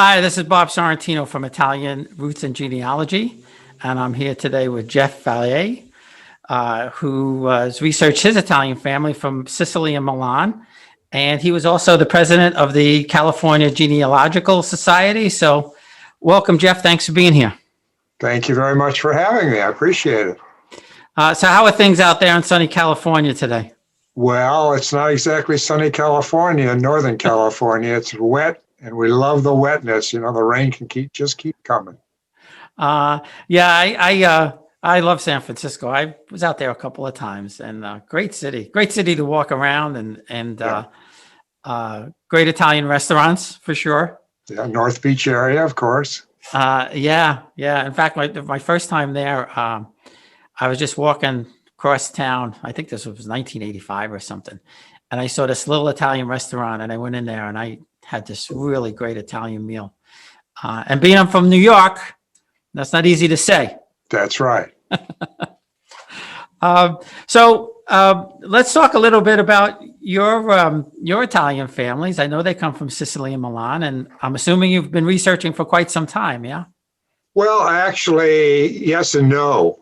Hi, this is Bob Sorrentino from Italian Roots and Genealogy, and I'm here today with Jeff Vaillant, who has researched his Italian family from Sicily and Milan, and he was also the president of the California Genealogical Society. So, welcome, Jeff. Thanks for being here. Thank you very much for having me. I appreciate it. So, how are things out there in sunny California today? Well, it's not exactly sunny California, Northern California. It's wet, and we love the wetness. You know, the rain can just keep coming. I love San Francisco. I was out there a couple of times, and great city to walk around, and great Italian restaurants for sure. Yeah, North Beach area, of course. Yeah. In fact, my first time there, I was just walking across town. I think this was 1985 or something, and I saw this little Italian restaurant, and I went in there, and I had this really great Italian meal. And being I'm from New York, that's not easy to say. That's right. Let's talk a little bit about your Italian families. I know they come from Sicily and Milan, and I'm assuming you've been researching for quite some time, yeah? Well, actually, yes and no.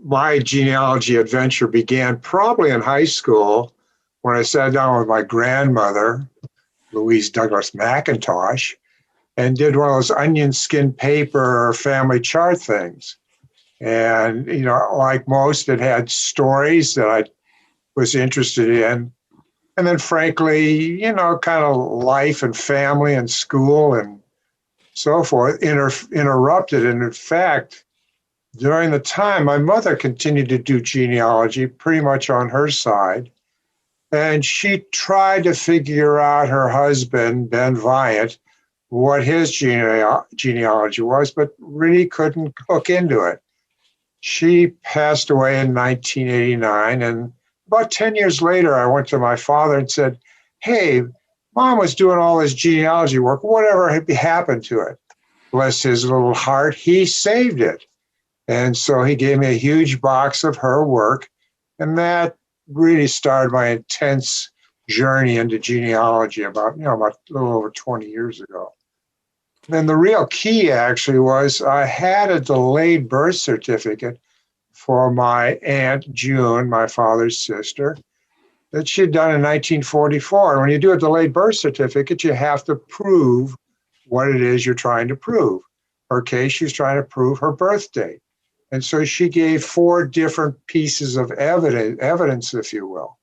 My genealogy adventure began probably in high school when I sat down with my grandmother, Louise Douglas McIntosh, and did one of those onion skin paper family chart things. And, you know, like most, it had stories that I was interested in. And then, frankly, you know, kind of life and family and school and so forth interrupted. And in fact, during the time, my mother continued to do genealogy pretty much on her side. And she tried to figure out her husband, Ben Vaillant, what his genealogy was, but really couldn't hook into it. She passed away in 1989, and about 10 years later, I went to my father and said, hey, Mom was doing all this genealogy work. Whatever happened to it? Bless his little heart, he saved it. And so he gave me a huge box of her work, and that really started my intense journey into genealogy about a little over 20 years ago. And the real key actually was I had a delayed birth certificate for my Aunt June, my father's sister, that she'd done in 1944. And when you do a delayed birth certificate, you have to prove what it is you're trying to prove. In her case, she was trying to prove her birth date. And so she gave 4 different pieces of evidence, if you will.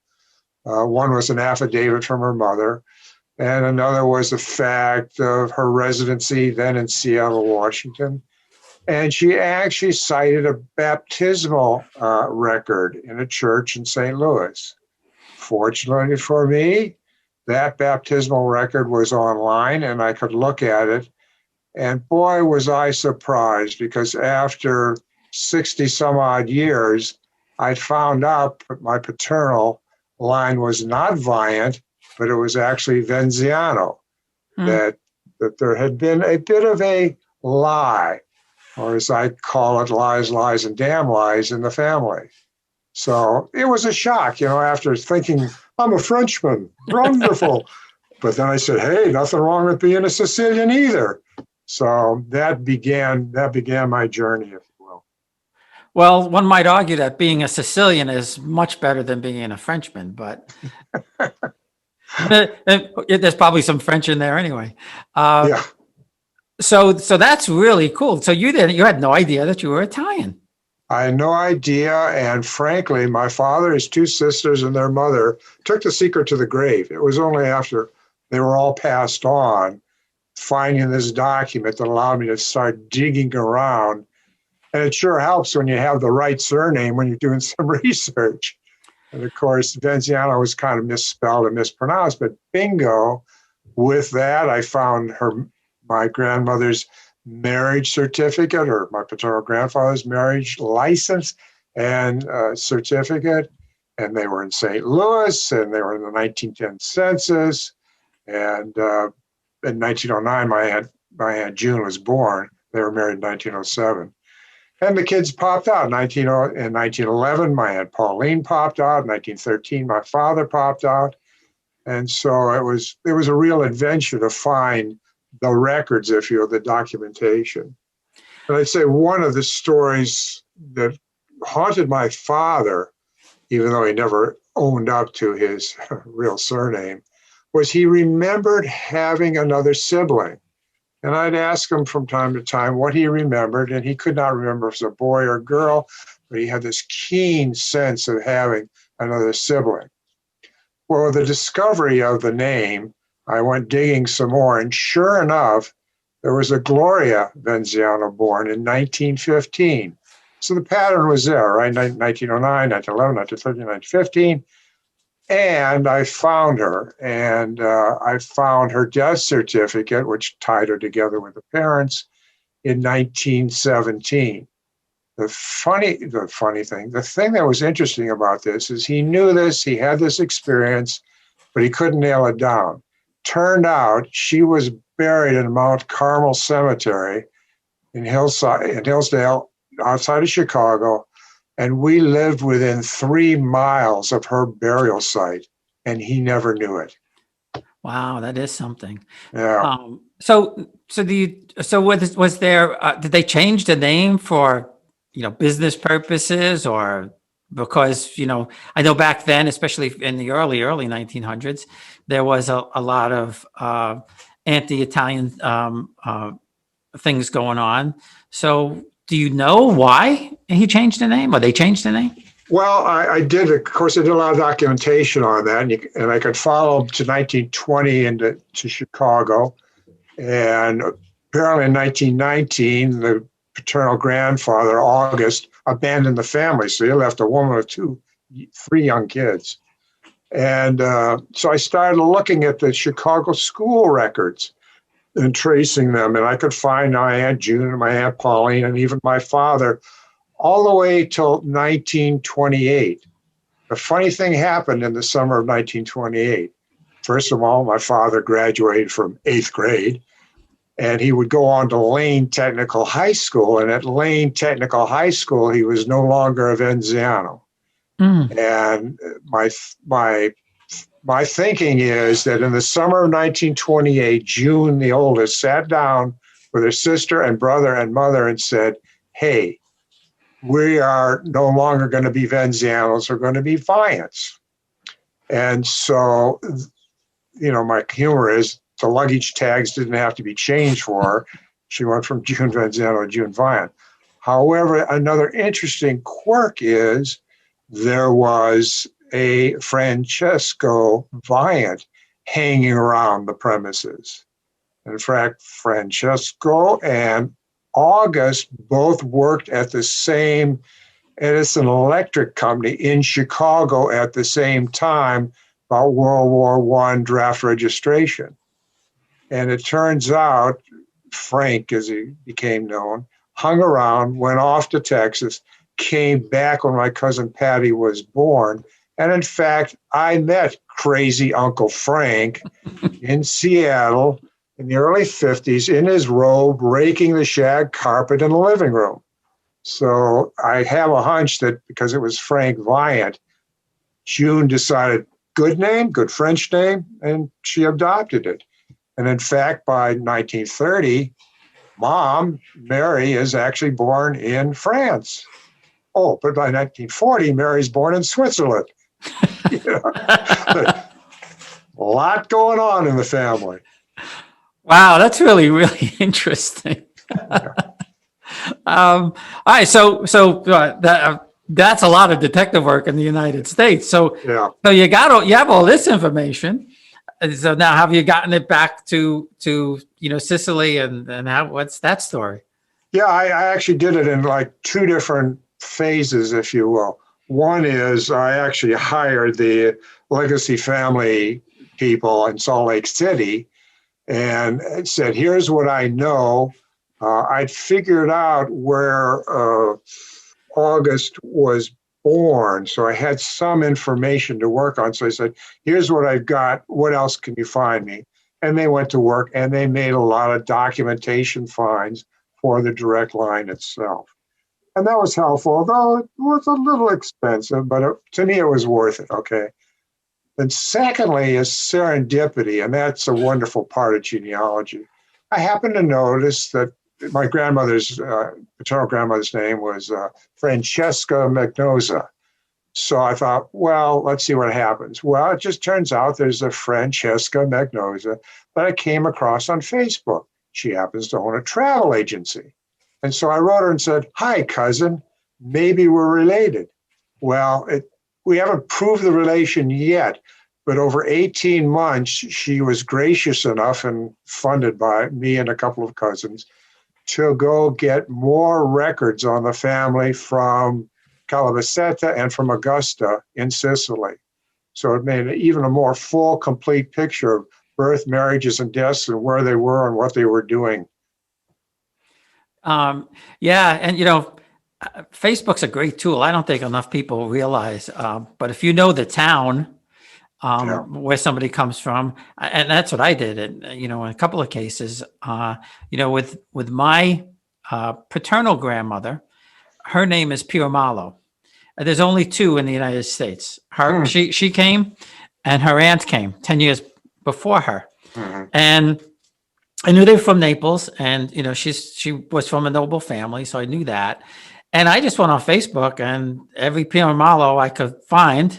One was an affidavit from her mother, and another was the fact of her residency then in Seattle, Washington. And she actually cited a baptismal record in a church in St. Louis. Fortunately for me, that baptismal record was online and I could look at it. And boy, was I surprised, because after 60 some odd years, I found out that my paternal line was not Vaillant, but it was actually Venziano, that there had been a bit of a lie, or as I call it, lies, and damn lies in the family. So it was a shock, after thinking, I'm a Frenchman, wonderful. But then I said, hey, nothing wrong with being a Sicilian either. So that began my journey, if you will. Well, one might argue that being a Sicilian is much better than being a Frenchman, but there's probably some French in there anyway. Yeah. So that's really cool. So you had no idea that you were Italian. I had no idea. And frankly, my father, his 2 sisters, and their mother took the secret to the grave. It was only after they were all passed on, finding this document that allowed me to start digging around. And it sure helps when you have the right surname when you're doing some research. And of course, Venziano was kind of misspelled and mispronounced, but bingo, with that, I found my grandmother's marriage certificate, or my paternal grandfather's marriage license and certificate. And they were in St. Louis, and they were in the 1910 census. And in 1909, my Aunt June was born. They were married in 1907. And the kids popped out. In 1911, my Aunt Pauline popped out. In 1913, my father popped out. And so it was a real adventure to find the records, if you will, the documentation. And I'd say one of the stories that haunted my father, even though he never owned up to his real surname, was he remembered having another sibling. And I'd ask him from time to time what he remembered, and he could not remember if it was a boy or girl, but he had this keen sense of having another sibling. Well, with the discovery of the name, I went digging some more, and sure enough, there was a Gloria Venziano born in 1915. So the pattern was there, right? 1909, 1911, 1913, 1915. And I found her, and I found her death certificate, which tied her together with the parents, in 1917. The thing that was interesting about this is he knew this, he had this experience, but he couldn't nail it down. Turned out she was buried in Mount Carmel Cemetery in Hillsdale, outside of Chicago, and we lived within 3 miles of her burial site, and he never knew it. Wow, that is something. Yeah. Was there? Did they change the name for business purposes, or because I know back then, especially in the early 1900s, there was a lot of anti-Italian things going on. So, do you know why he changed the name, or they changed the name? Well, I did. Of course, I did a lot of documentation on that, and I could follow to 1920 to Chicago, and apparently in 1919, the paternal grandfather, August, abandoned the family, so he left a woman with 3 young kids. And so I started looking at the Chicago school records and tracing them, and I could find my Aunt June and my Aunt Pauline and even my father all the way till 1928. A funny thing happened in the summer of 1928. First of all, my father graduated from 8th grade, and he would go on to Lane Technical High School. And at Lane Technical High School, he was no longer a Venziano. And my thinking is that in the summer of 1928, June, the oldest, sat down with her sister and brother and mother and said, "Hey, we are no longer going to be Venzianos, we're going to be Vaillants." And so, my humor is the luggage tags didn't have to be changed for her. She went from June Venziano to June Vaillant. However, another interesting quirk is there was a Francesco Vaillant hanging around the premises. In fact, Francesco and August both worked at the same Edison Electric Company in Chicago at the same time about World War I draft registration. And it turns out Frank, as he became known, hung around, went off to Texas, came back when my cousin Patty was born. And in fact, I met crazy Uncle Frank in Seattle in the early 50s in his robe, raking the shag carpet in the living room. So I have a hunch that because it was Frank Vaillant, June decided, good name, good French name, and she adopted it. And in fact, by 1930, Mom, Mary, is actually born in France. Oh, but by 1940, Mary's born in Switzerland. A lot going on in the family. Wow, that's really, really interesting. All right, so that's a lot of detective work in the United States. So you have all this information. So now, have you gotten it back to Sicily, and what's that story? Yeah, I actually did it in like 2 different phases, if you will. One is I actually hired the Legacy family people in Salt Lake City and said, here's what I know. I'd figured out where August was born, so I had some information to work on. So I said, here's what I've got. What else can you find me? And they went to work, and they made a lot of documentation finds for the direct line itself. And that was helpful, although it was a little expensive, but to me, it was worth it, okay? And secondly is serendipity, and that's a wonderful part of genealogy. I happened to notice that my grandmother's paternal grandmother's name was Francesca Magnosa. So I thought, well, let's see what happens. Well, it just turns out there's a Francesca Magnosa that I came across on Facebook. She happens to own a travel agency. And so I wrote her and said, hi, cousin, maybe we're related. Well, we haven't proved the relation yet, but over 18 months, she was gracious enough and funded by me and a couple of cousins to go get more records on the family from Calascibetta and from Augusta in Sicily. So it made even a more full, complete picture of birth, marriages, and deaths and where they were and what they were doing. Yeah, and Facebook's a great tool. I don't think enough people realize, but if you know the town Yeah. where somebody comes from, and that's what I did. And in a couple of cases, with my paternal grandmother, her name is Piramalo. There's only two in the United States. She came, and her aunt came 10 years before her, and I knew they were from Naples, and she was from a noble family, so I knew that. And I just went on Facebook, and every Piramalo I could find,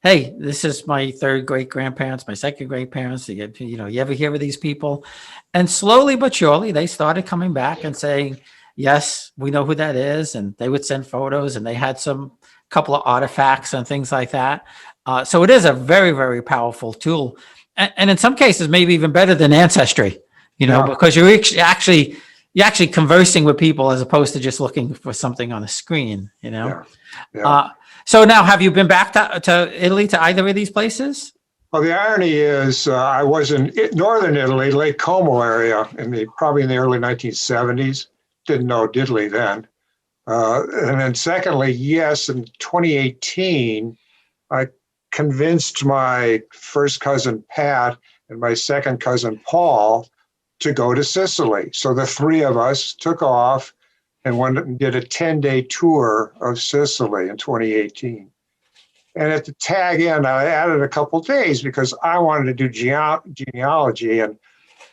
hey, this is my third great grandparents, my second great parents. You ever hear of these people? And slowly but surely, they started coming back and saying, yes, we know who that is. And they would send photos, and they had some couple of artifacts and things like that. So it is a very, very powerful tool. And in some cases, maybe even better than Ancestry, because you're actually conversing with people as opposed to just looking for something on a screen, Yeah. So now, have you been back to Italy, to either of these places? Well, the irony is I was in northern Italy, Lake Como area, probably in the early 1970s. Didn't know diddly then. And then secondly, yes, in 2018, I convinced my first cousin, Pat, and my second cousin, Paul, to go to Sicily. So the three of us took off and went and did a 10-day tour of Sicily in 2018. And at the tag end, I added a couple days because I wanted to do genealogy, and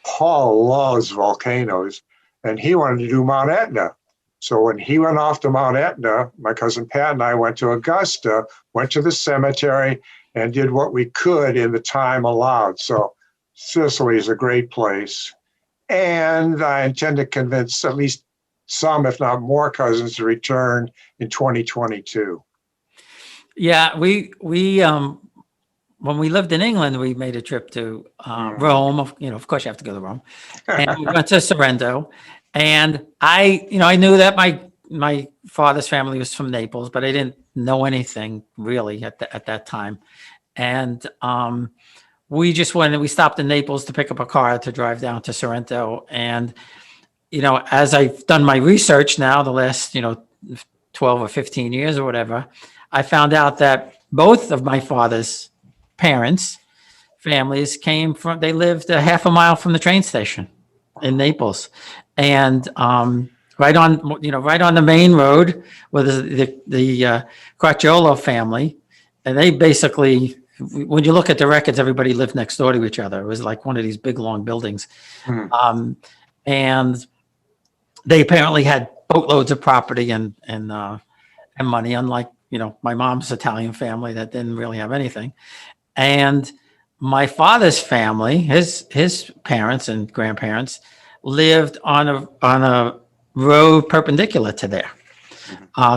Paul loves volcanoes, and he wanted to do Mount Etna. So when he went off to Mount Etna, my cousin Pat and I went to Augusta, went to the cemetery, and did what we could in the time allowed. So Sicily is a great place. And I intend to convince at least some, if not more, cousins to return in 2022. Yeah, we when we lived in England, we made a trip to Rome. Of course, you have to go to Rome, and we went to Sorrento. And I knew that my father's family was from Naples, but I didn't know anything really at that time. And we just went and we stopped in Naples to pick up a car to drive down to Sorrento. And as I've done my research now, the last 12 or 15 years or whatever, I found out that both of my father's parents' families they lived a half a mile from the train station in Naples. And right on the main road was the Cracciolo family. And they basically, when you look at the records, everybody lived next door to each other. It was like one of these big, long buildings. And they apparently had boatloads of property and money, unlike, my mom's Italian family that didn't really have anything. And my father's family, his parents and grandparents, lived on a road perpendicular to there.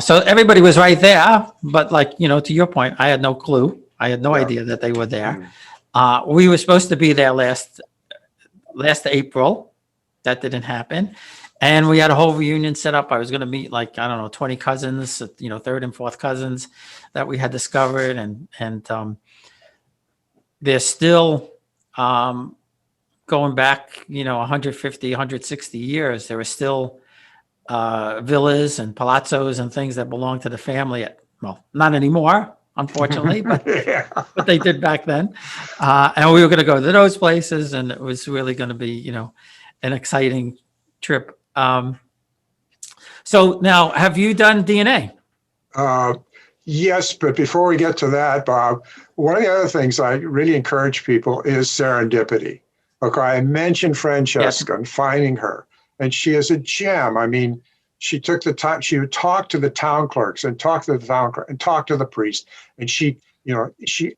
So everybody was right there, but to your point, I had no clue. I had no idea that they were there. We were supposed to be there last April. That didn't happen. And we had a whole reunion set up. I was going to meet 20 cousins, third and fourth cousins that we had discovered. And they're still going back, 150, 160 years. There were still villas and palazzos and things that belonged to the family. Well, not anymore, unfortunately, but they did back then. And we were going to go to those places, and it was really going to be, an exciting trip. So now, have you done DNA? Yes, but before we get to that, Bob, one of the other things I really encourage people is serendipity. Okay, I mentioned Yes. Francesca and finding her, and she is a gem. I mean, she took the time. She would talk to the town clerks and talk to the town clerk and talk to the priest, and she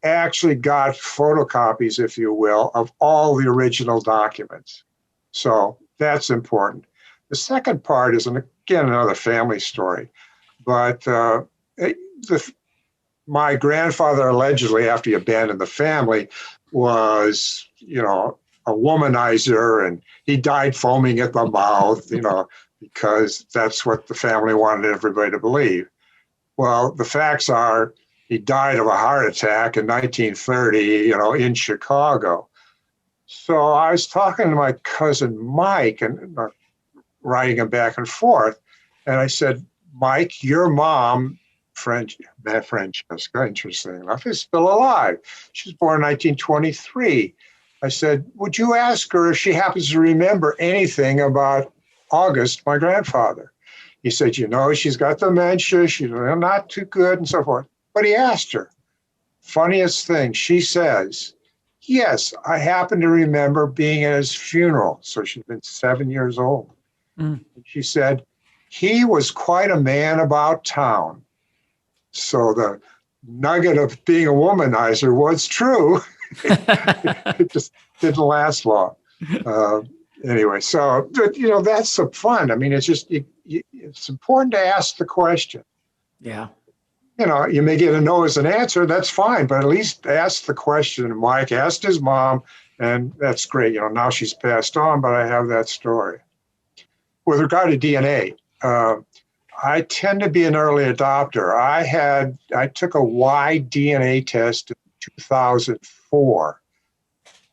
actually got photocopies, if you will, of all the original documents. So that's important. The second part is, and again, another family story, but the my grandfather allegedly, after he abandoned the family, was, a womanizer, and he died foaming at the mouth, because that's what the family wanted everybody to believe. Well, the facts are he died of a heart attack in 1930, in Chicago. So I was talking to my cousin Mike and writing him back and forth. And I said, Mike, your mom, Francesca, interesting enough, is still alive. She was born in 1923. I said, would you ask her if she happens to remember anything about August, my grandfather? He said, she's got dementia. She's not too good and so forth. But he asked her. Funniest thing, she says, yes, I happen to remember being at his funeral. So she's been 7 years old. Mm. She said, he was quite a man about town. So the nugget of being a womanizer was true. It just didn't last long. Anyway, so, that's some fun. I mean, it's just, it's important to ask the question. Yeah. You may get a no as an answer. That's fine, but at least ask the question. Mike asked his mom, and that's great. Now she's passed on, but I have that story. With regard to DNA, I tend to be an early adopter. I took a Y DNA test in 2004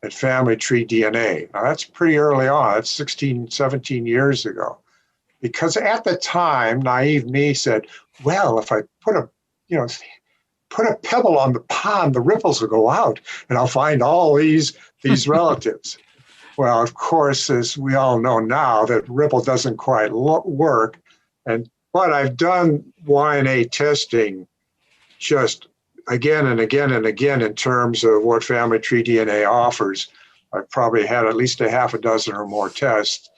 at Family Tree DNA. Now that's pretty early on. That's 16, 17 years ago. Because at the time, naive me said, well, if I put a pebble on the pond, the ripples will go out, and I'll find all these relatives. Well, of course, as we all know now, that ripple doesn't quite work. But I've done YNA testing just again and again and again in terms of what Family Tree DNA offers. I've probably had at least a half a dozen or more tests.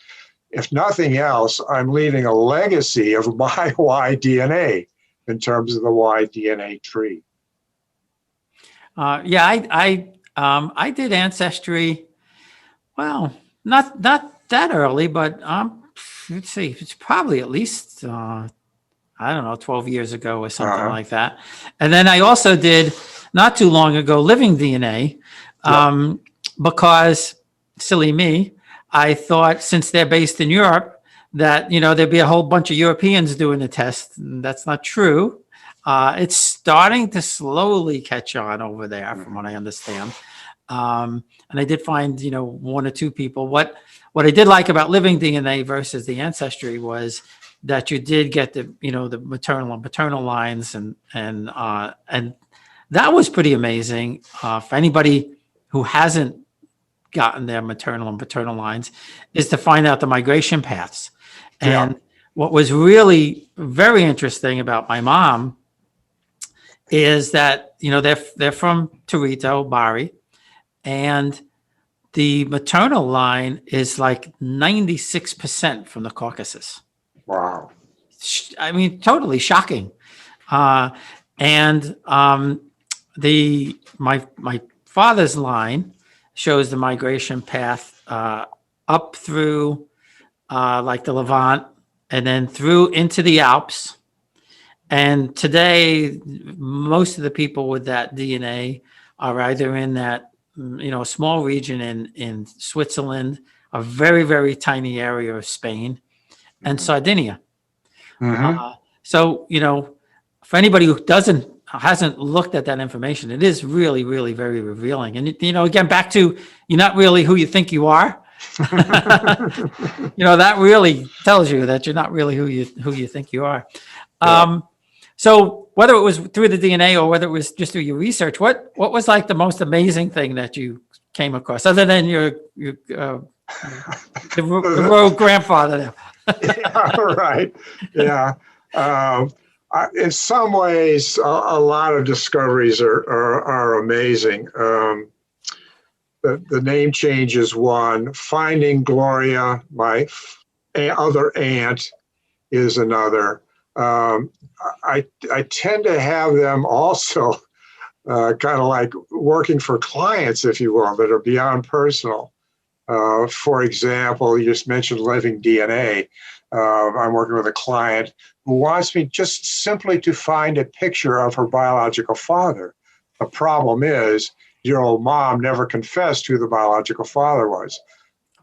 If nothing else, I'm leaving a legacy of my Y DNA in terms of the Y DNA tree. Yeah, I did Ancestry. Well, not that early, but let's see, it's probably at least I don't know, 12 years ago or something like that. And then I also did not too long ago Living DNA, because silly me, I thought since they're based in Europe that there'd be a whole bunch of Europeans doing the test. And that's not true. It's starting to slowly catch on over there, from what I understand. And I did find, one or two people. What I did like about Living DNA versus the Ancestry was that you did get the, the maternal and paternal lines, and that was pretty amazing. For anybody who hasn't gotten their maternal and paternal lines, is to find out the migration paths. And what was really very interesting about my mom is that, they're from Torito, Bari, and the maternal line is like 96% from the Caucasus. Wow. I mean, totally shocking. And my father's line shows the migration path up through like the Levant, and then through into the Alps. And today, most of the people with that DNA are either in that, a small region in Switzerland, a very, very tiny area of Spain, and Sardinia. So, for anybody who hasn't looked at that information, it is really, really very revealing. And, again, back to you're not really who you think you are. That really tells you that you're not really who you think you are. So whether it was through the DNA or whether it was just through your research, what was like the most amazing thing that you came across, other than your the rogue grandfather? Yeah, right. Yeah. In some ways, a lot of discoveries are amazing. the name change is one. Finding Gloria, my other aunt, is another. I tend to have them also kind of like working for clients, if you will, that are beyond personal. For example, you just mentioned living DNA. I'm working with a client who wants me just simply to find a picture of her biological father. The problem is, your old mom never confessed who the biological father was.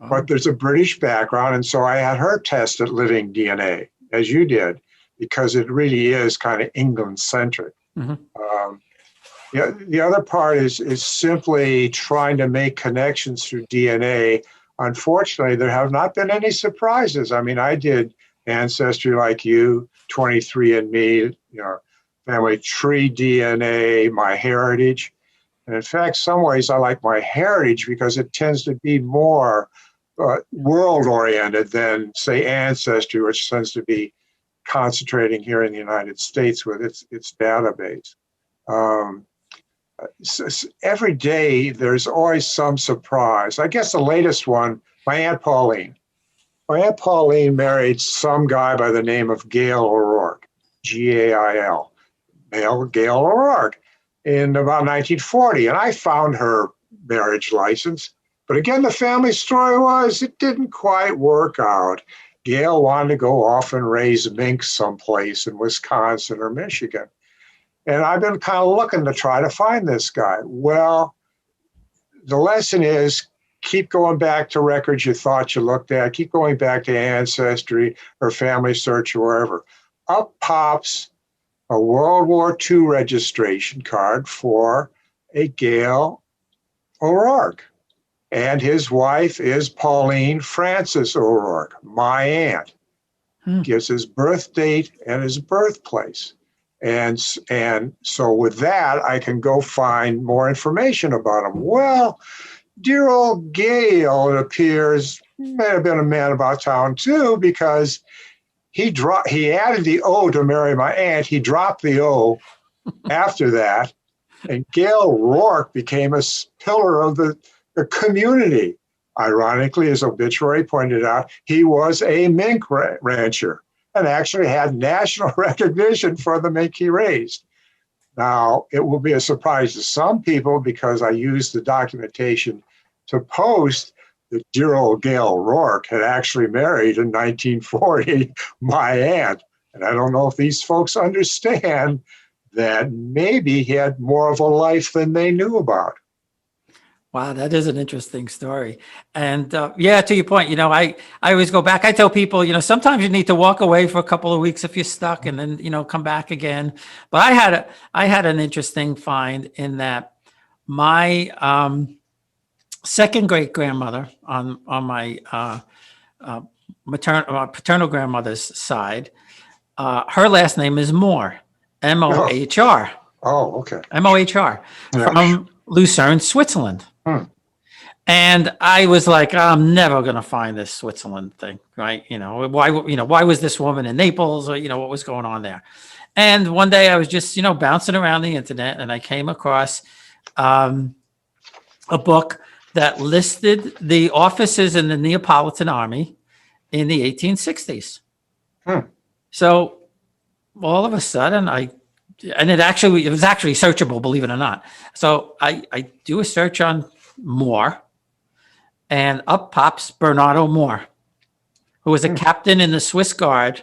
Oh. But there's a British background, and so I had her test at living DNA, as you did, because it really is kind of England-centric. The other part is simply trying to make connections through DNA. Unfortunately, there have not been any surprises. I mean, I did Ancestry like you, 23andMe, family tree DNA, MyHeritage. And in fact, some ways I like MyHeritage because it tends to be more world-oriented than, say, Ancestry, which tends to be concentrating here in the United States with its database. Every day, there's always some surprise. I guess the latest one, my Aunt Pauline. My Aunt Pauline married some guy by the name of Gail O'Rourke, Gail, Gail O'Rourke, in about 1940. And I found her marriage license. But again, the family story was it didn't quite work out. Gail wanted to go off and raise minks someplace in Wisconsin or Michigan. And I've been kind of looking to try to find this guy. Well, the lesson is keep going back to records you thought you looked at, keep going back to Ancestry or Family Search or wherever. Up pops a World War II registration card for a Gail O'Rourke. And his wife is Pauline Frances O'Rourke, my aunt. Gives his birth date and his birthplace. And so with that, I can go find more information about him. Well, dear old Gail, it appears, may have been a man about town too, because he added the O to marry my aunt. He dropped the O after that. And Gail Rourke became a pillar of the community. Ironically, as obituary pointed out, he was a mink rancher and actually had national recognition for the mink he raised. Now, it will be a surprise to some people because I used the documentation to post that dear old Gail Rourke had actually married in 1940 my aunt. And I don't know if these folks understand that maybe he had more of a life than they knew about. Wow, that is an interesting story. And yeah, to your point, I always go back. I tell people, sometimes you need to walk away for a couple of weeks if you're stuck and then, come back again. But I had an interesting find in that my second great grandmother on my paternal grandmother's side, her last name is Mohr, M-O-H-R. Oh, okay. M-O-H-R from Lucerne, Switzerland. And I was like, I'm never going to find this Switzerland thing, right? Why was this woman in Naples, or, what was going on there? And one day I was just, bouncing around the internet and I came across a book that listed the officers in the Neapolitan army in the 1860s. So all of a sudden it was actually searchable, believe it or not. So I do a search on Mohr, and up pops Bernardo Mohr, who was a captain in the Swiss Guard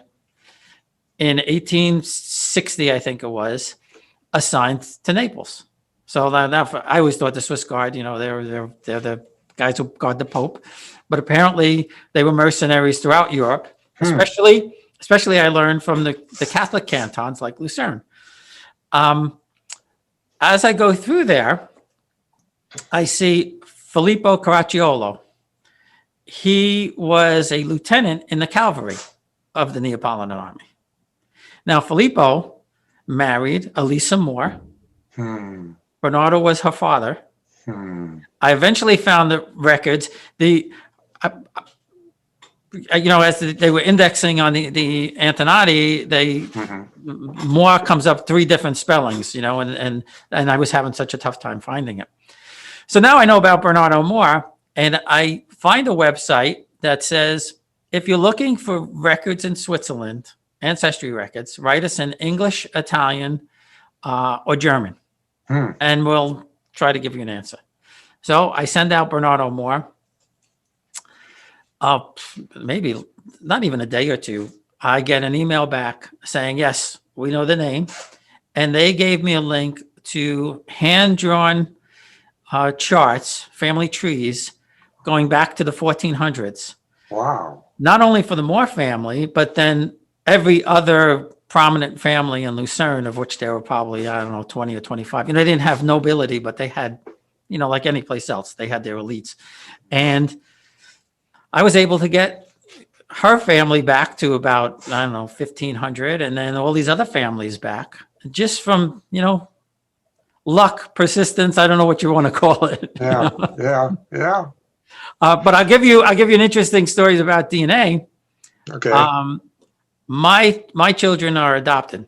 in 1860, I think it was, assigned to Naples. So I always thought the Swiss Guard, they're the guys who guard the Pope, but apparently they were mercenaries throughout Europe, especially I learned from the Catholic cantons like Lucerne. As I go through there, I see Filippo Caracciolo. He was a lieutenant in the cavalry of the Neapolitan army. Now, Filippo married Elisa Mohr. Bernardo was her father. I eventually found the records. As they were indexing on the Antonati, Mohr comes up 3 different spellings, and I was having such a tough time finding it. So now I know about Bernardo Moore, and I find a website that says, if you're looking for records in Switzerland, ancestry records, write us in English, Italian, or German, and we'll try to give you an answer. So I send out Bernardo Moore. Maybe not even a day or two, I get an email back saying, yes, we know the name. And they gave me a link to hand-drawn charts, family trees, going back to the 1400s. Wow. Not only for the Moore family, but then every other prominent family in Lucerne, of which there were probably, I don't know, 20 or 25. They didn't have nobility, but they had, like any place else, they had their elites. And I was able to get her family back to about, I don't know, 1500, and then all these other families back just from, luck, persistence. I don't know what you want to call it. Yeah. Yeah. But I'll give you an interesting story about DNA. Okay. My children are adopted.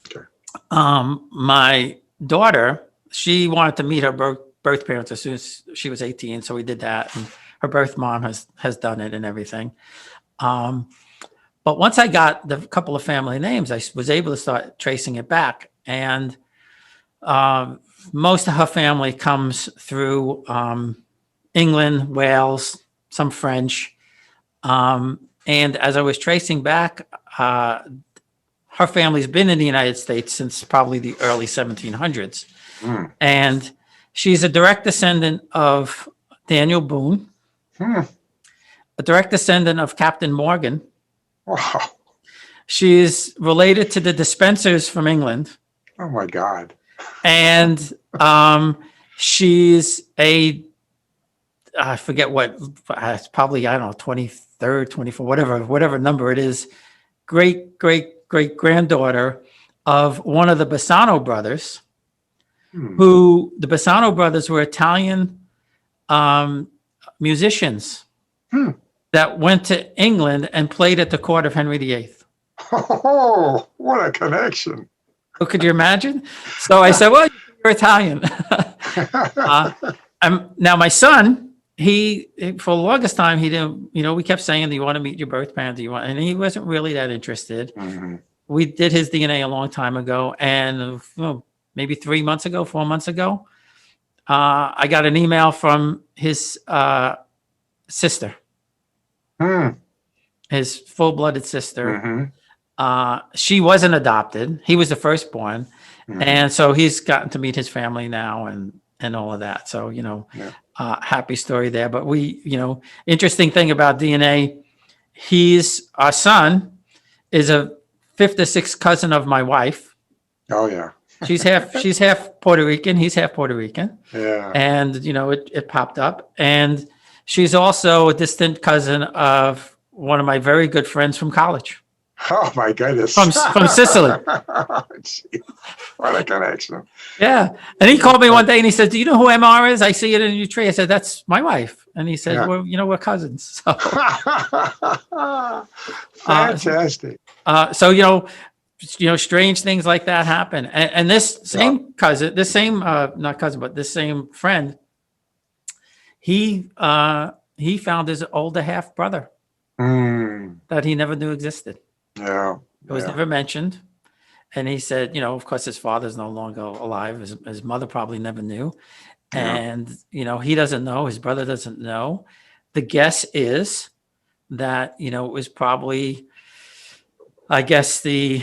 Okay. My daughter, she wanted to meet her birth parents as soon as she was 18. So we did that. And her birth mom has done it and everything. But once I got the couple of family names, I was able to start tracing it back. And most of her family comes through England, Wales, some French. And as I was tracing back, her family's been in the United States since probably the early 1700s. And she's a direct descendant of Daniel Boone, a direct descendant of Captain Morgan. Wow. She's related to the Despensers from England. Oh my God. And she's I forget what, it's probably, I don't know, 23rd, 24th, whatever number it is, great granddaughter of one of the Bassano brothers, who the Bassano brothers were Italian musicians that went to England and played at the court of Henry VIII. Oh, what a connection. So could you imagine? So I said, well, you're Italian. Now my son, he for the longest time, he didn't, we kept saying, do you want to meet your birth parent? And he wasn't really that interested. We did his DNA a long time ago. And maybe 4 months ago, I got an email from his sister, his full-blooded sister. She wasn't adopted. He was the firstborn. And so he's gotten to meet his family now and all of that. So, happy story there. But interesting thing about DNA, our son is a 5th or 6th cousin of my wife. Oh yeah. She's half Puerto Rican. He's half Puerto Rican. Yeah. And, it popped up. And she's also a distant cousin of one of my very good friends from college. Oh my goodness. From Sicily. What a connection. Yeah. And he called me one day and he said, do you know who MR is? I see it in your tree. I said, that's my wife. And he said, well, we're cousins. So, fantastic. Strange things like that happen. And this same cousin, not cousin, but this same friend, he found his older half brother that he never knew existed. Yeah. It was never mentioned. And he said, of course, his father's no longer alive. His mother probably never knew. And, he doesn't know. His brother doesn't know. The guess is that, it was probably, I guess, the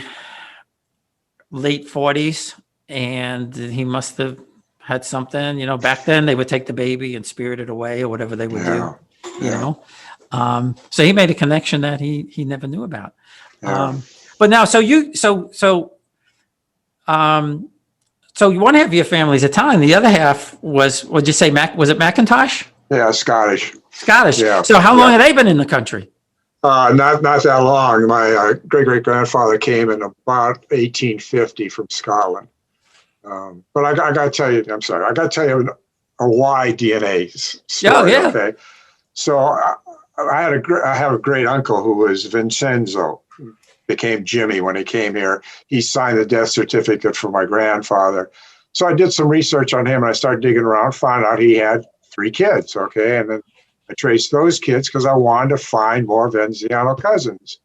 late 40s. And he must have had something, back then they would take the baby and spirit it away or whatever they would do, So he made a connection that he never knew about. But now, so one half of your family is Italian. The other half was, what'd you say, was it Macintosh? Yeah, Scottish. Yeah. So how long have they been in the country? Not that long. My great-great-grandfather came in about 1850 from Scotland. But I got to tell you, I'm sorry, I got to tell you a why DNA story. Oh, yeah. Okay. So I have a great uncle who was Vincenzo, became Jimmy when he came here. He signed the death certificate for my grandfather. So I did some research on him, and I started digging around, found out he had 3 kids. Okay. And then I traced those kids because I wanted to find more Venziano cousins.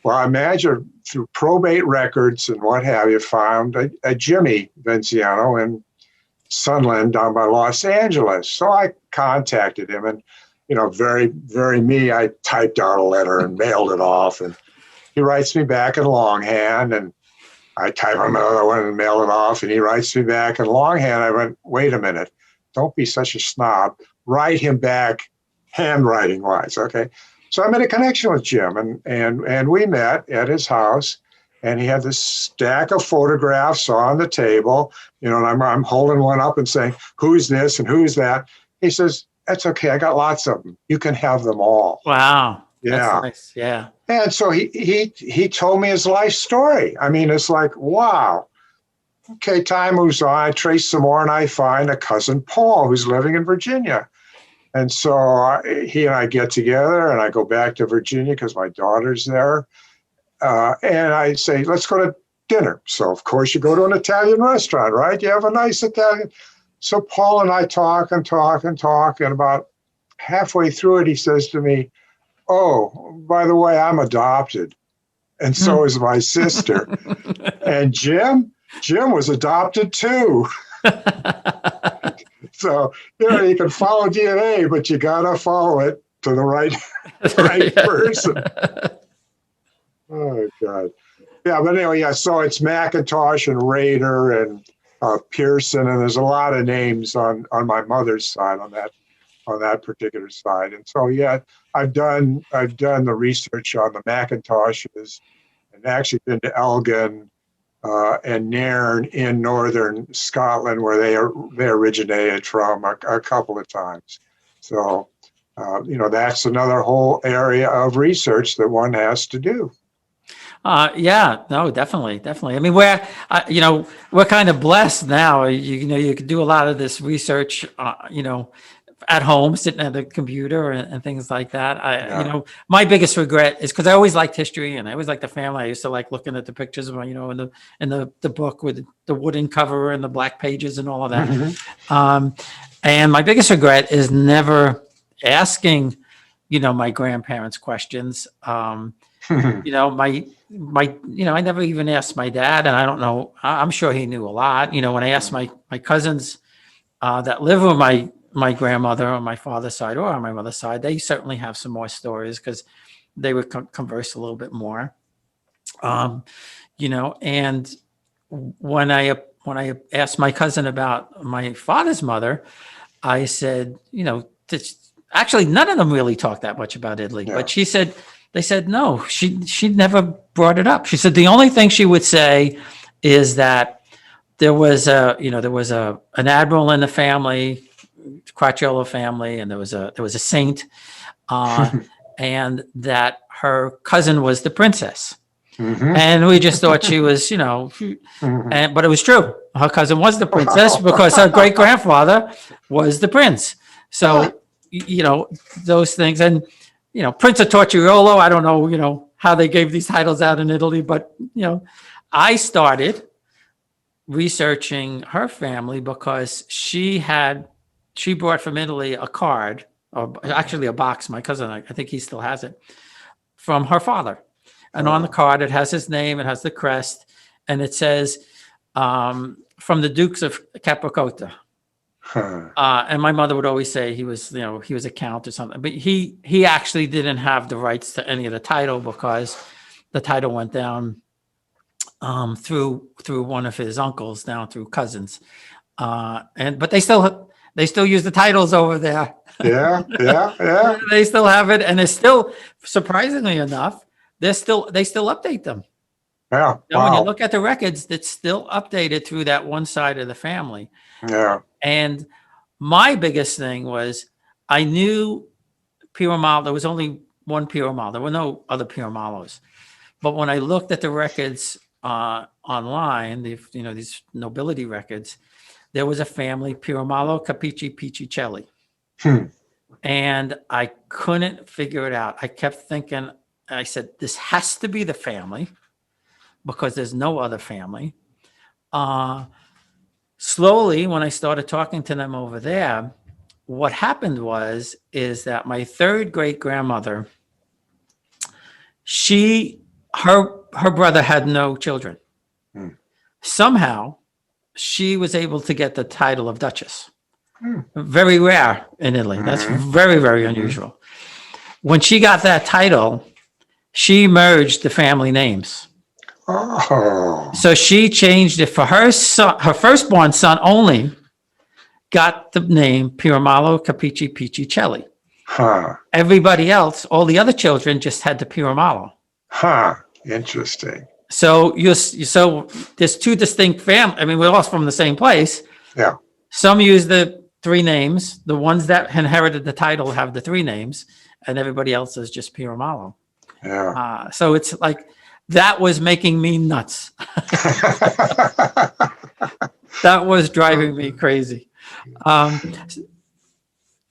Well, I imagine through probate records and what have you, found a Jimmy Venziano in Sunland down by Los Angeles. So I contacted him, and, very, very me, I typed out a letter and mailed it off. And he writes me back in longhand, and I type him another one and mail it off. And he writes me back in longhand. I went, wait a minute, don't be such a snob. Write him back handwriting wise. Okay. So I made a connection with Jim, and we met at his house, and he had this stack of photographs on the table, and I'm holding one up and saying, who's this and who's that? He says, that's okay. I got lots of them. You can have them all. Wow. Yeah. That's nice. Yeah. And so he told me his life story. I mean, it's like, wow. Okay, time moves on. I trace some more, and I find a cousin Paul who's living in Virginia. And so he and I get together, and I go back to Virginia because my daughter's there. And I say, let's go to dinner. So, of course, you go to an Italian restaurant, right? You have a nice Italian. So Paul and I talk and talk and talk. And about halfway through it, he says to me, oh, by the way, I'm adopted. And so is my sister. And Jim was adopted too. So, you can follow DNA, but you got to follow it to the right person. Oh, God. Yeah, but anyway, yeah, so it's McIntosh and Rader and Pearson, and there's a lot of names on my mother's side on that particular side. And so, yeah, I've done the research on the McIntoshes and actually been to Elgin and Nairn in northern Scotland, where they originated from a couple of times. So, that's another whole area of research that one has to do. Yeah, no, definitely. I mean, we're kind of blessed now. You can do a lot of this research, at home, sitting at the computer and things like that. My biggest regret is because I always liked history and I always liked the family. I used to like looking at the pictures of, in the book with the wooden cover and the black pages and all of that. Mm-hmm. And my biggest regret is never asking, my grandparents questions. I never even asked my dad, and I don't know, I'm sure he knew a lot. When I asked my cousins that live with my grandmother on my father's side or on my mother's side, they certainly have some more stories because they would converse a little bit more. And when I asked my cousin about my father's mother, I said, actually none of them really talked that much about Italy, but they said, no, she never brought it up. She said, the only thing she would say is that there was an admiral in the family, Quacciolo family, and there was a saint, and that her cousin was the princess. Mm-hmm. And we just thought she was, mm-hmm. But it was true. Her cousin was the princess because her great grandfather was the prince. So, those things. And, Prince of Torchiolo, I don't know, how they gave these titles out in Italy, but, I started researching her family because she brought from Italy a card, or actually a box, my cousin, I think he still has it, from her father. And on the card, it has his name, it has the crest, and it says, from the Dukes of Capricotta. And my mother would always say he was a count or something, but he actually didn't have the rights to any of the title because the title went down through one of his uncles, down through cousins, but they still use the titles over there. Yeah. They still have it, and it's still, surprisingly enough, they still update them. Yeah. Wow. When you look at the records, it's still updated through that one side of the family. Yeah. And my biggest thing was I knew Piromal. There was only one Piromal. There were no other Piromalos. But when I looked at the records online, these nobility records, there was a family, Piromalo Capici Piccicelli. And I couldn't figure it out. I kept thinking, I said, this has to be the family because there's no other family. slowly, when I started talking to them over there, what happened is that my third great grandmother, her brother had no children. Hmm. Somehow she was able to get the title of Duchess. Hmm. Very rare in Italy. That's Mhm. very, very unusual. When she got that title, she merged the family names. Oh, So she changed it for her son, her firstborn son only got the name Piramalo Capici Piccicelli. huh, Everybody else, all the other children just had the Piramalo. huh. Interesting. So there's two distinct families. I mean, we're all from the same place. Yeah. Some use the three names. The ones that inherited the title have the three names, and everybody else is just Piramalo. Yeah. So it's like that was making me nuts. That was driving me crazy. I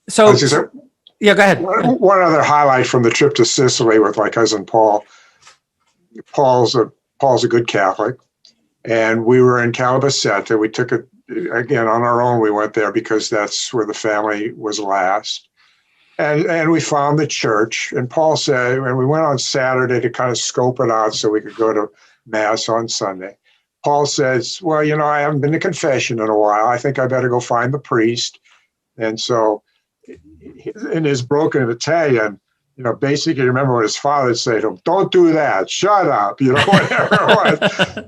So was just, yeah, go ahead. one other highlight from the trip to Sicily with my cousin Paul. Paul's a good Catholic, and we were in Calascibetta. We took it again on our own. We went there because that's where the family was last. And we found the church. And Paul said, and we went on Saturday to kind of scope it out so we could go to Mass on Sunday. Paul says, well, I haven't been to confession in a while. I think I better go find the priest. And so in his broken Italian, basically remember what his father would say to him, don't do that, shut up, whatever it was.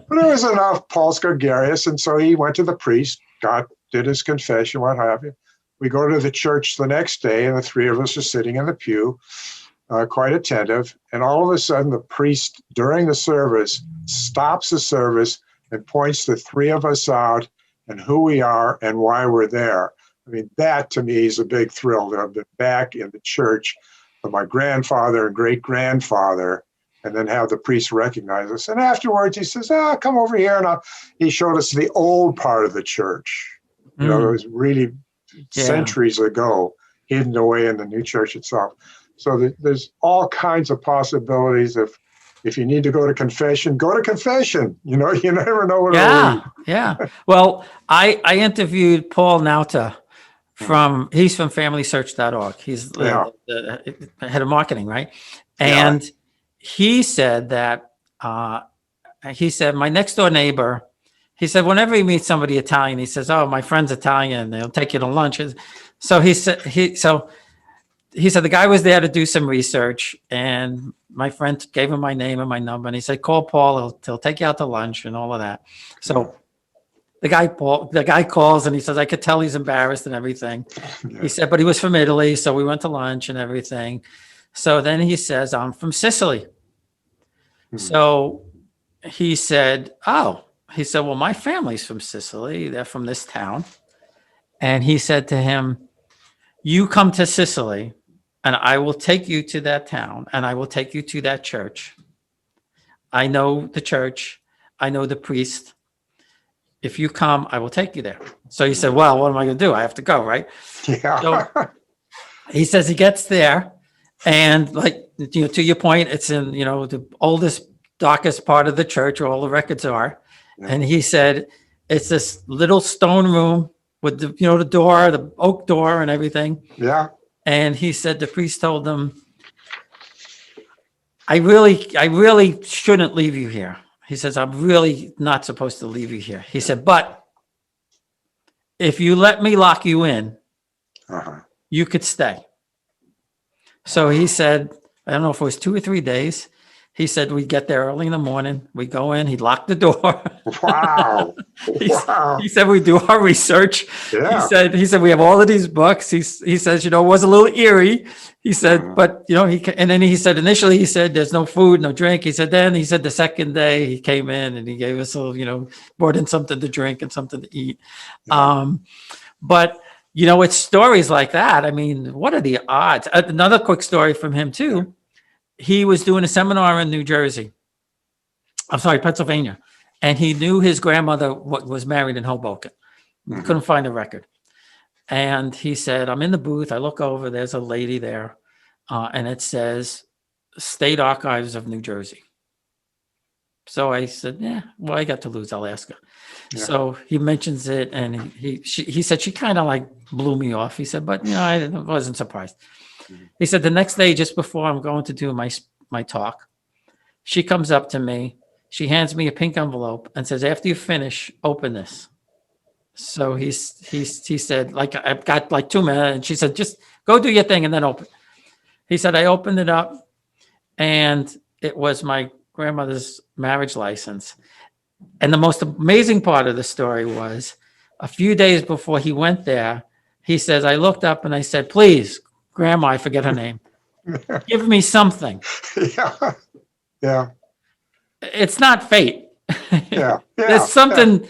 But it was enough, Paul's gregarious. And so he went to the priest, did his confession, what have you. We go to the church the next day, and the three of us are sitting in the pew, quite attentive. And all of a sudden, the priest, during the service, stops the service and points the three of us out and who we are and why we're there. I mean, that to me is a big thrill to have been back in the church of my grandfather and great-grandfather, and then have the priest recognize us. And afterwards, he says, come over here. And he showed us the old part of the church. It was really centuries ago, hidden away in the new church itself. So there's all kinds of possibilities. If you need to go to confession, go to confession. You never know what it'll lead. Yeah. Well, I interviewed Paul Nauta he's from FamilySearch.org. He's the head of marketing, right? And he said that, my next door neighbor, he said, whenever he meets somebody Italian, he says, oh, my friend's Italian, they'll take you to lunch. So he said, the guy was there to do some research, and my friend gave him my name and my number, and he said, call Paul, he'll take you out to lunch and all of that. So the guy calls and he says, I could tell he's embarrassed and everything. Yeah. He said, but he was from Italy, so we went to lunch and everything. So then he says, I'm from Sicily. So he said, well, my family's from Sicily. They're from this town. And he said to him, you come to Sicily and I will take you to that town and I will take you to that church. I know the church. I know the priest. If you come, I will take you there. So he said, well, what am I going to do? I have to go, right? Yeah. So he says he gets there, and to your point, it's in, the oldest, darkest part of the church where all the records are. Yeah. And he said, it's this little stone room with the door, the oak door and everything. Yeah. And he said, the priest told them, I really shouldn't leave you here. He says, I'm really not supposed to leave you here. He said, but if you let me lock you in, you could stay. So he said, I don't know if it was 2 or 3 days. He said, we'd get there early in the morning. We go in, he'd lock the door. Wow. He said, we do our research. Yeah. He said, we have all of these books. He says, it was a little eerie. He said, but and then he said, initially he said, there's no food, no drink. He said, the second day he came in and he gave us brought in something to drink and something to eat. Yeah. But it's stories like that. I mean, what are the odds? Another quick story from him too. He was doing a seminar in Pennsylvania, and he knew his grandmother was married in Hoboken. Couldn't find a record. And he said, I'm in the booth. I look over, there's a lady there, and it says State Archives of New Jersey. So I said, yeah, well, I got to lose. I'll ask her. Yeah. So he mentions it, and he said she kind of like blew me off. He said, but I wasn't surprised. He said the next day, just before I'm going to do my talk, she comes up to me. She hands me a pink envelope and says, after you finish, open this. So he said, like, I've got like 2 minutes. And she said, just go do your thing and then open. He said, I opened it up, and it was my grandmother's marriage license. And the most amazing part of the story was a few days before he went there, he says, I looked up and I said, please, Grandma, I forget her name, give me something. Yeah. Yeah. It's not fate. Yeah. There's something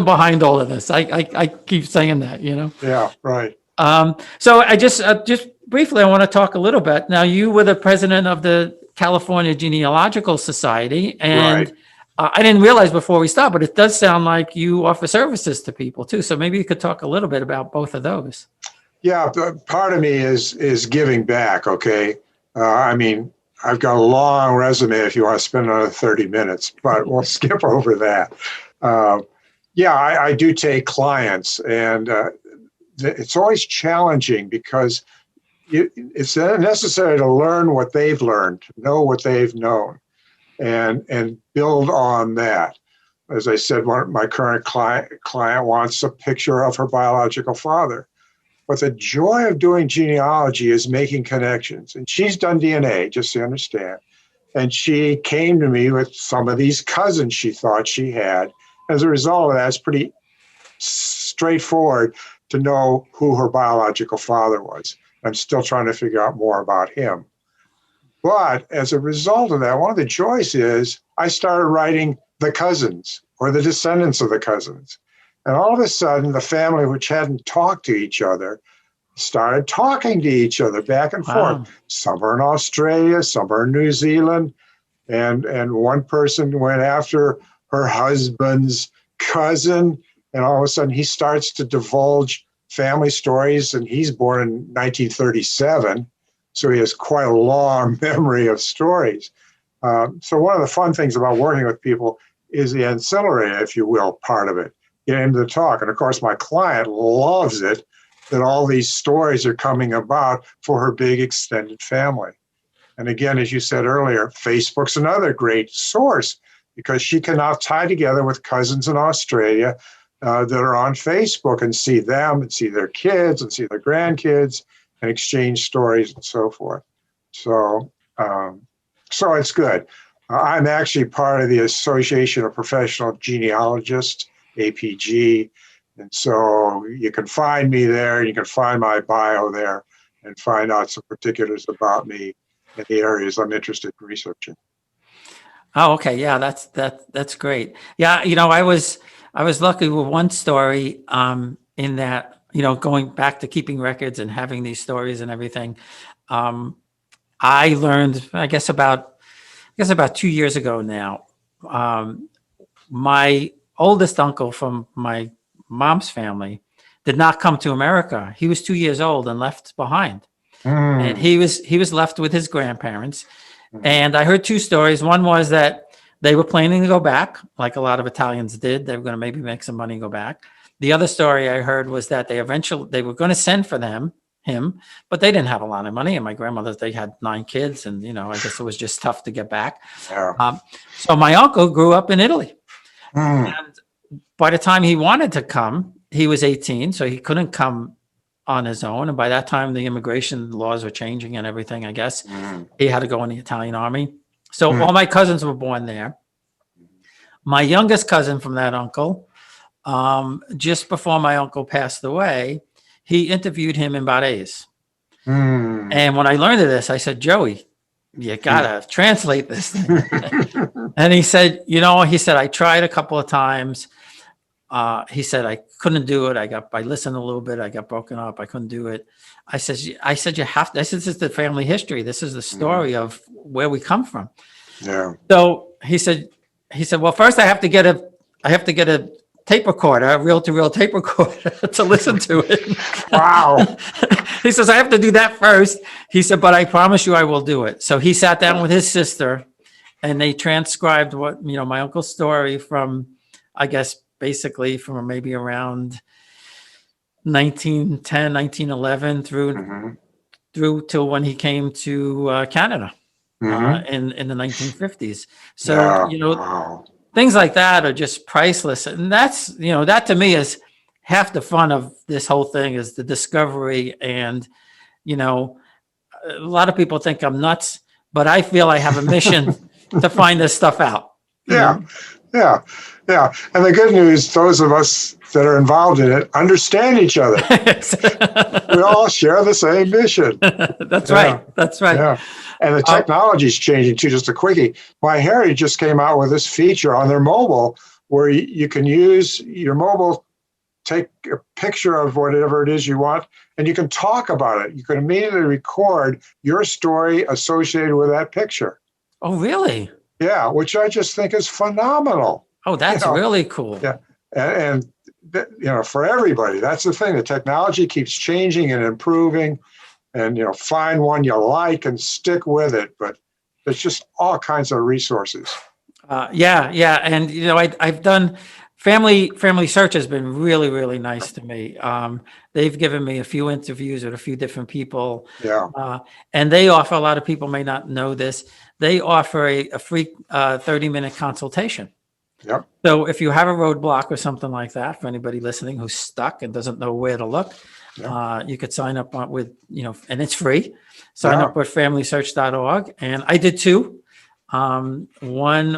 behind all of this. I keep saying that, Yeah. Right. So I just briefly, I want to talk a little bit. Now, you were the president of the California Genealogical Society, and Right. I didn't realize before we stopped, but it does sound like you offer services to people too. So maybe you could talk a little bit about both of those. Yeah. Part of me is giving back. Okay. I mean, I've got a long resume if you want to spend another 30 minutes, but we'll skip over that. Yeah, I do take clients, and it's always challenging because it's necessary to learn what they've learned, to know what they've known, and build on that. As I said, my current client wants a picture of her biological father. But the joy of doing genealogy is making connections. And she's done DNA, just so you understand. And she came to me with some of these cousins she thought she had. As a result of that, it's pretty straightforward to know who her biological father was. I'm still trying to figure out more about him. But as a result of that, one of the joys is I started writing the cousins or the descendants of the cousins. And all of a sudden, the family, which hadn't talked to each other, started talking to each other back and forth. Some are in Australia, some are in New Zealand. And one person went after her husband's cousin. And all of a sudden, he starts to divulge family stories. And he's born in 1937. So he has quite a long memory of stories. So one of the fun things about working with people is the ancillary, if you will, part of it. Get into the talk. And of course, my client loves it that all these stories are coming about for her big extended family. And again, as you said earlier, Facebook's another great source because she can now tie together with cousins in Australia that are on Facebook and see them and see their kids and see their grandkids and exchange stories and so forth. So it's good. I'm actually part of the Association of Professional Genealogists, APG. And so you can find me there. You can find my bio there and find out some particulars about me in the areas I'm interested in researching. Oh, okay. Yeah, that's great. Yeah, I was lucky with one story in that, going back to keeping records and having these stories and everything. I learned, I guess about 2 years ago now, my oldest uncle from my mom's family did not come to America. He was 2 years old and left behind. And he was left with his grandparents. And I heard two stories. One was that they were planning to go back, like a lot of Italians did. They were going to maybe make some money and go back. The other story I heard was that they were going to send for him, but they didn't have a lot of money. And my grandmother, they had 9 kids, and I guess it was just tough to get back. Yeah. So my uncle grew up in Italy. And by the time he wanted to come, he was 18, so he couldn't come on his own. And by that time, the immigration laws were changing and everything, I guess. He had to go in the Italian army. So all my cousins were born there. My youngest cousin from that uncle, just before my uncle passed away, he interviewed him in Barese. And when I learned of this, I said, Joey, you gotta translate this thing. And he said, I tried a couple of times. He said, I couldn't do it. I listened a little bit. I got broken up. I couldn't do it. I said, you have to. I said, this is the family history. This is the story of where we come from. Yeah. So he said, well, first I have to get a tape recorder, a reel-to-reel tape recorder to listen to it. Wow. He says, I have to do that first. He said, but I promise you I will do it. So he sat down with his sister and they transcribed what, my uncle's story from, I guess, basically from maybe around 1910, 1911 through till when he came to Canada in the 1950s. So, Yeah. Wow. things like that are just priceless. And that's, that to me is half the fun of this whole thing, is the discovery. And, a lot of people think I'm nuts, but I feel I have a mission to find this stuff out. Yeah. Yeah. Yeah. And the good news, those of us that are involved in it understand each other. We all share the same mission. That's right. That's right. Yeah. And the technology is changing too. Just a quickie. MyHeritage just came out with this feature on their mobile where you can use your mobile, take a picture of whatever it is you want, and you can talk about it. You can immediately record your story associated with that picture. Oh, really? Yeah, which I just think is phenomenal. Oh, that's really cool. Yeah. And for everybody, that's the thing. The technology keeps changing and improving, and, find one you like and stick with it. But there's just all kinds of resources. Yeah. And, I've done Family Search has been really, really nice to me. They've given me a few interviews with a few different people. Yeah. And they offer, a lot of people may not know this, they offer a free 30-minute consultation. Yep. So if you have a roadblock or something like that, for anybody listening who's stuck and doesn't know where to look, you could sign up with, and it's free. Sign up with familysearch.org. And I did two. One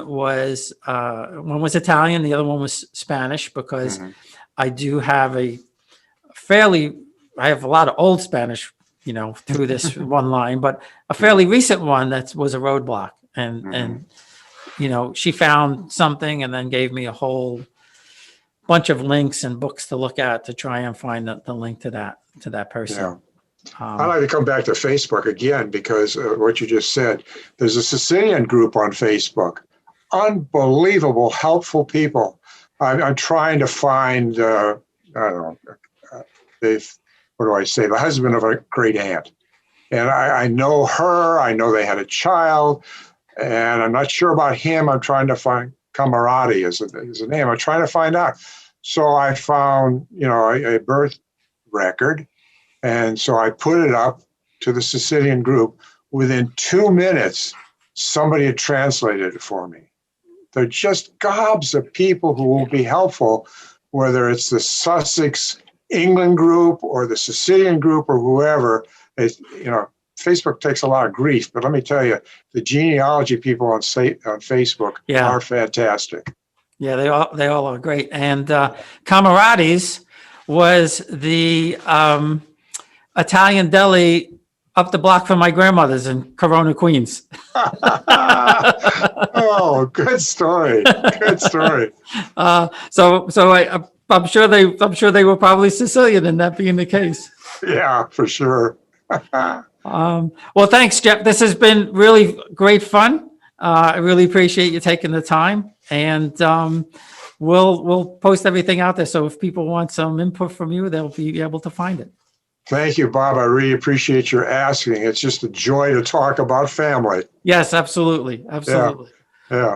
was Italian, the other one was Spanish, because I do have I have a lot of old Spanish, through this one line, but a fairly recent one that was a roadblock. And she found something and then gave me a whole bunch of links and books to look at to try and find the link to that person. Yeah. I'd like to come back to Facebook again, because what you just said, there's a Sicilian group on Facebook. Unbelievable, helpful people. I'm trying to find, I don't know, the husband of a great aunt. And I know her, I know they had a child, and I'm not sure about him. I'm trying to find Camarati is a name. I'm trying to find out. So I found, a birth record. And so I put it up to the Sicilian group. Within 2 minutes, somebody had translated it for me. There are just gobs of people who will be helpful, whether it's the Sussex England group or the Sicilian group or whoever. Facebook takes a lot of grief, but let me tell you, the genealogy people on Facebook are fantastic. Yeah, they all are great. And Camarati's was the Italian deli up the block from my grandmother's in Corona, Queens. Oh, good story. Good story. So I'm sure they were probably Sicilian in that being the case. Yeah, for sure. Well, thanks, Jeff. This has been really great fun. I really appreciate you taking the time, and we'll post everything out there. So if people want some input from you, they'll be able to find it. Thank you, Bob. I really appreciate your asking. It's just a joy to talk about family. Yes, absolutely. Absolutely. Yeah.